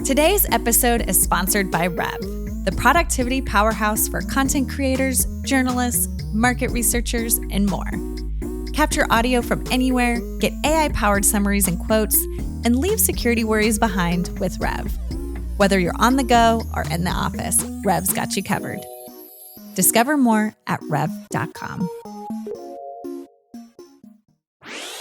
Today's episode is sponsored by Rev, the productivity powerhouse for content creators, journalists, market researchers, and more. Capture audio from anywhere, get AI-powered summaries and quotes, and leave security worries behind with Rev. Whether you're on the go or in the office, Rev's got you covered. Discover more at rev.com.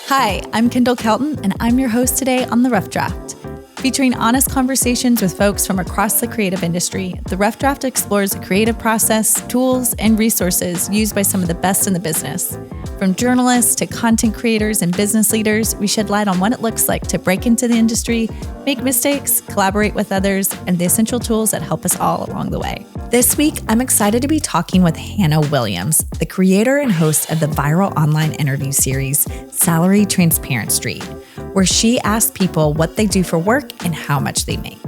Hi, I'm Kendall Kelton, and I'm your host today on The Rough Draft. Featuring honest conversations with folks from across the creative industry, The Rough Draft explores the creative process, tools, and resources used by some of the best in the business. From journalists to content creators and business leaders, we shed light on what it looks like to break into the industry, make mistakes, collaborate with others, and the essential tools that help us all along the way. This week, I'm excited to be talking with Hannah Williams, the creator and host of the viral online interview series, Salary Transparent Street, where she asks people what they do for work and how much they make.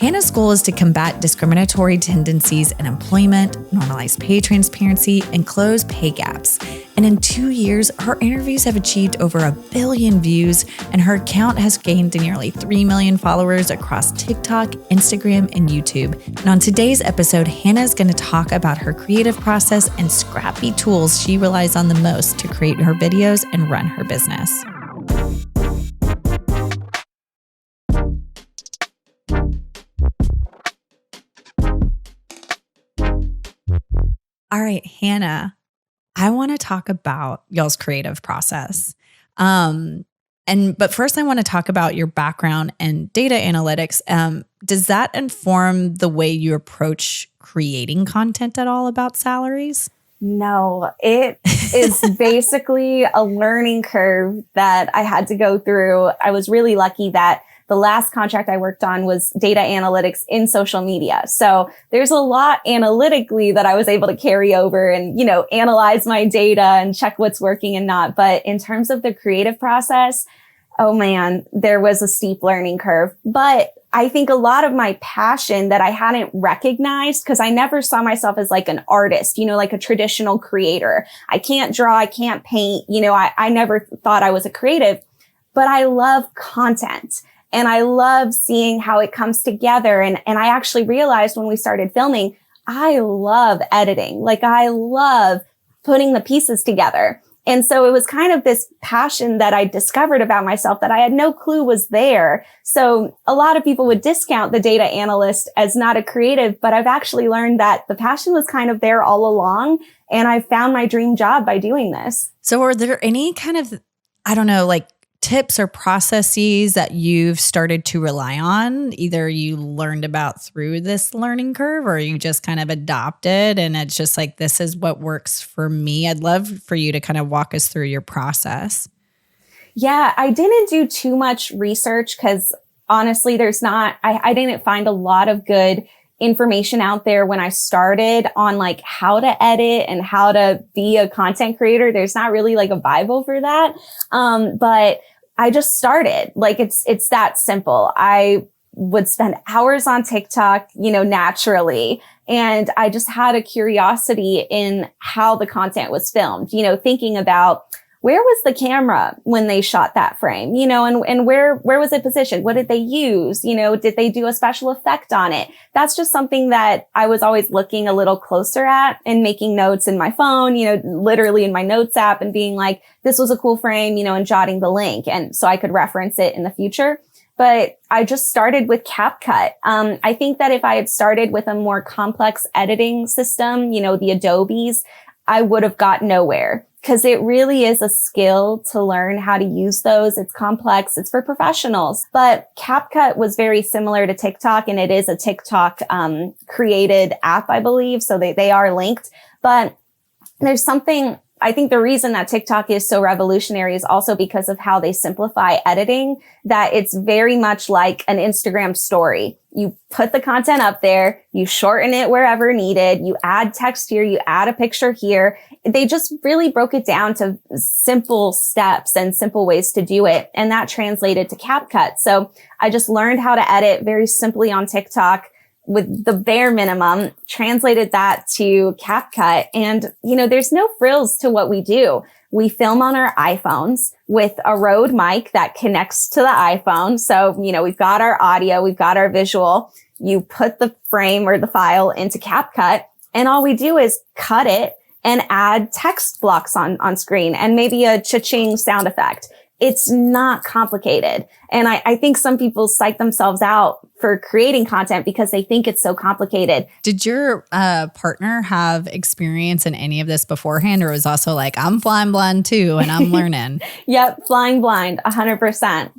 Hannah's goal is to combat discriminatory tendencies in employment, normalize pay transparency, and close pay gaps. And in 2 years, her interviews have achieved over 1 billion views, and her account has gained nearly 3 million followers across TikTok, Instagram, and YouTube. And on today's episode, Hannah is going to talk about her creative process and scrappy tools she relies on the most to create her videos and run her business. All right, Hannah, I want to talk about y'all's creative process. But first I want to talk about your background in data analytics. Does that inform the way you approach creating content at all about salaries? No, it is basically a learning curve that I had to go through. I was really lucky that the last contract I worked on was data analytics in social media. So there's a lot analytically that I was able to carry over and, analyze my data and check what's working and not. But in terms of the creative process, oh man, there was a steep learning curve. But I think a lot of my passion that I hadn't recognized, because I never saw myself as like an artist, like a traditional creator. I can't draw, I can't paint, I never thought I was a creative, but I love content. And I love seeing how it comes together. And I actually realized when we started filming, I love editing. Like I love putting the pieces together. And so it was kind of this passion that I discovered about myself that I had no clue was there. So a lot of people would discount the data analyst as not a creative, but I've actually learned that the passion was kind of there all along. And I found my dream job by doing this. So are there any kind of, tips or processes that you've started to rely on, either you learned about through this learning curve or you just kind of adopted and it's just like, this is what works for me? I'd love for you to kind of walk us through your process. Yeah, I didn't do too much research because honestly, I didn't find a lot of good information out there when I started on like how to edit and how to be a content creator. There's not really like a Bible for that. But I just started. Like it's that simple. I would spend hours on TikTok, naturally. And I just had a curiosity in how the content was filmed, thinking about where was the camera when they shot that frame, and where was it positioned? What did they use? Did they do a special effect on it? That's just something that I was always looking a little closer at and making notes in my phone, literally in my notes app and being like, this was a cool frame, and jotting the link. And so I could reference it in the future. But I just started with CapCut. I think that if I had started with a more complex editing system, the Adobes, I would have got nowhere. Because it really is a skill to learn how to use those. It's complex. It's for professionals. But CapCut was very similar to TikTok, and it is a TikTok created app, I believe. So they are linked. But there's something, I think the reason that TikTok is so revolutionary is also because of how they simplify editing, that it's very much like an Instagram story. You put the content up there, you shorten it wherever needed, you add text here, you add a picture here. They just really broke it down to simple steps and simple ways to do it. And that translated to CapCut. So I just learned how to edit very simply on TikTok. with the bare minimum, translated that to CapCut. And, there's no frills to what we do. We film on our iPhones with a Rode mic that connects to the iPhone. So, we've got our audio, we've got our visual. You put the frame or the file into CapCut, and all we do is cut it and add text blocks on screen and maybe a cha-ching sound effect. It's not complicated. And I think some people psych themselves out for creating content because they think it's so complicated. Did your partner have experience in any of this beforehand, or was also like, I'm flying blind too and I'm learning? Yep, flying blind, 100%.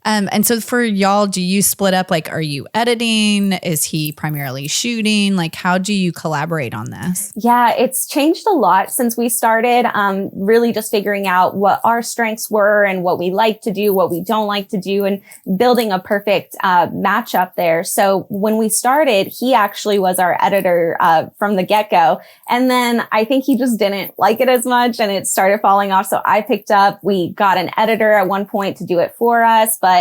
And so for y'all, do you split up? Like, are you editing? Is he primarily shooting? Like, how do you collaborate on this? Yeah, it's changed a lot since we started, really just figuring out what our strengths were and what we like to do, what we don't like to do, and building a perfect matchup there. So when we started, he actually was our editor from the get-go. And then I think he just didn't like it as much and it started falling off. So I picked up, we got an editor at one point to do it for us, but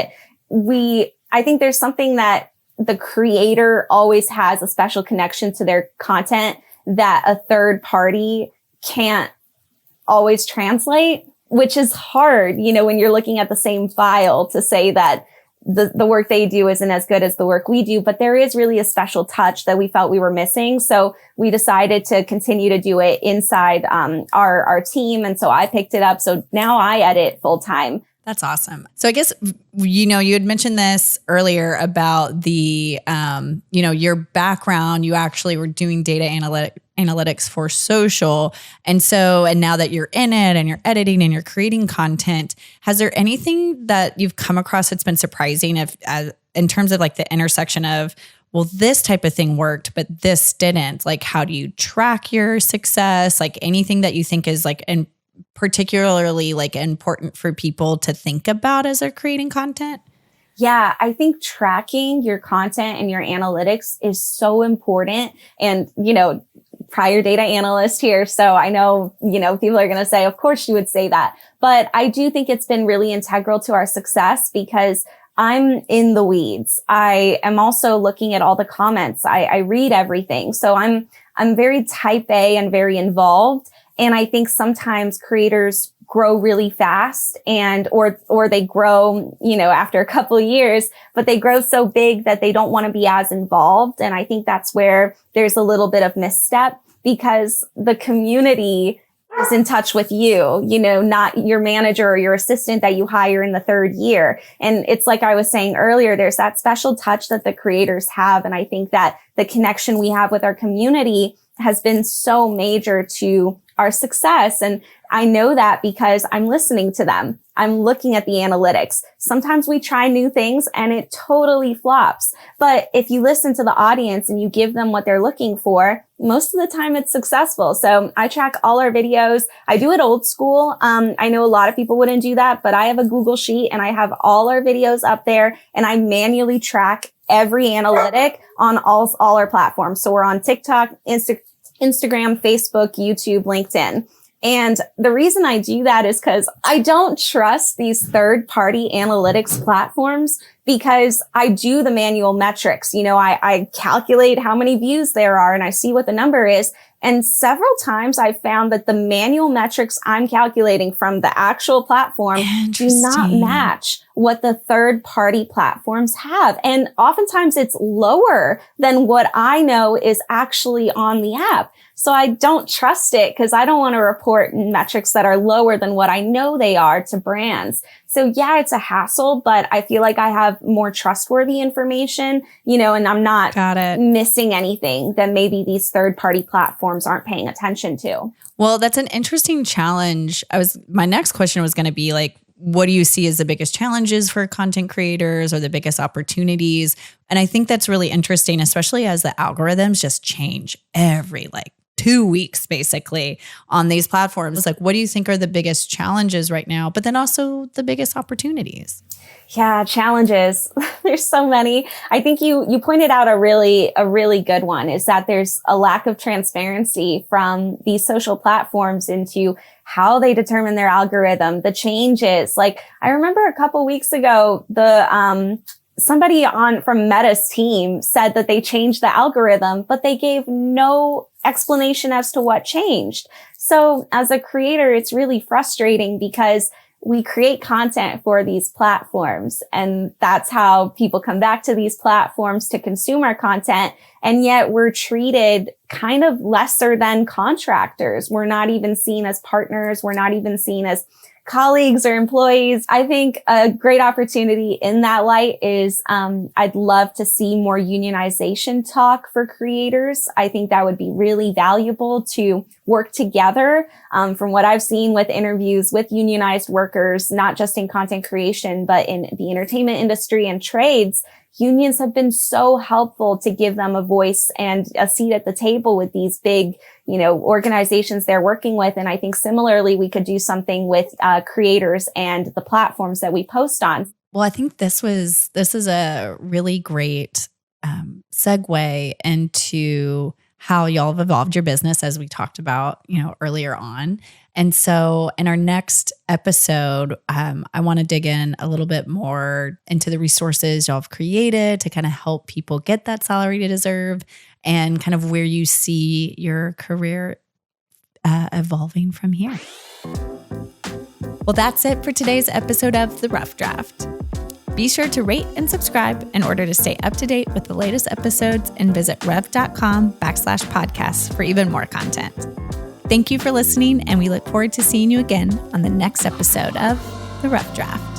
I think there's something that the creator always has a special connection to their content that a third party can't always translate, which is hard, when you're looking at the same file to say that the work they do isn't as good as the work we do, but there is really a special touch that we felt we were missing. So we decided to continue to do it inside, our team. And so I picked it up. So now I edit full time. That's awesome. So I guess, you had mentioned this earlier about the, your background. You actually were doing data analytics for social. And now that you're in it and you're editing and you're creating content, has there anything that you've come across that's been surprising in terms of like the intersection of, well, this type of thing worked, but this didn't? Like, how do you track your success? Like anything that you think is like particularly like important for people to think about as they're creating content? Yeah, I think tracking your content and your analytics is so important. And, prior data analyst here. So I know, people are going to say, of course you would say that. But I do think it's been really integral to our success because I'm in the weeds. I am also looking at all the comments. I read everything. So I'm very type A and very involved. And I think sometimes creators grow really fast or they grow, after a couple of years, but they grow so big that they don't want to be as involved. And I think that's where there's a little bit of misstep because the community is in touch with you, not your manager or your assistant that you hire in the third year. And it's like I was saying earlier, there's that special touch that the creators have. And I think that the connection we have with our community has been so major to our success. And I know that because I'm listening to them. I'm looking at the analytics. Sometimes we try new things and it totally flops. But if you listen to the audience and you give them what they're looking for, most of the time it's successful. So I track all our videos. I do it old school. I know a lot of people wouldn't do that, but I have a Google Sheet and I have all our videos up there and I manually track every analytic on all our platforms. So we're on TikTok, Instagram, Facebook, YouTube, LinkedIn. And the reason I do that is because I don't trust these third-party analytics platforms because I do the manual metrics. I calculate how many views there are and I see what the number is. And several times I've found that the manual metrics I'm calculating from the actual platform do not match what the third-party platforms have. And oftentimes it's lower than what I know is actually on the app. So I don't trust it because I don't want to report metrics that are lower than what I know they are to brands. So yeah, it's a hassle, but I feel like I have more trustworthy information, and I'm not missing anything that maybe these third-party platforms aren't paying attention to. Well, that's an interesting challenge. My next question was going to be like, what do you see as the biggest challenges for content creators or the biggest opportunities? And I think that's really interesting, especially as the algorithms just change every 2 weeks basically on these platforms. Like, what do you think are the biggest challenges right now, but then also the biggest opportunities? Yeah, challenges. There's so many. I think you pointed out a really good one is that there's a lack of transparency from these social platforms into how they determine their algorithm, the changes. Like I remember a couple weeks ago, somebody from Meta's team said that they changed the algorithm, but they gave no explanation as to what changed. So as a creator, it's really frustrating because we create content for these platforms, and that's how people come back to these platforms to consume our content. And yet we're treated kind of lesser than contractors. We're not even seen as partners. We're not even seen as colleagues or employees. I think a great opportunity in that light is I'd love to see more unionization talk for creators. I think that would be really valuable to work together. From what I've seen with interviews with unionized workers, not just in content creation, but in the entertainment industry and trades, unions have been so helpful to give them a voice and a seat at the table with these big, organizations they're working with. And I think similarly, we could do something with creators and the platforms that we post on. Well, I think this is a really great segue into how y'all have evolved your business, as we talked about, earlier on. And so in our next episode, I want to dig in a little bit more into the resources y'all have created to kind of help people get that salary they deserve, and kind of where you see your career evolving from here. Well, that's it for today's episode of The Rough Draft. Be sure to rate and subscribe in order to stay up to date with the latest episodes, and visit rev.com/podcasts for even more content. Thank you for listening, and we look forward to seeing you again on the next episode of The Rough Draft.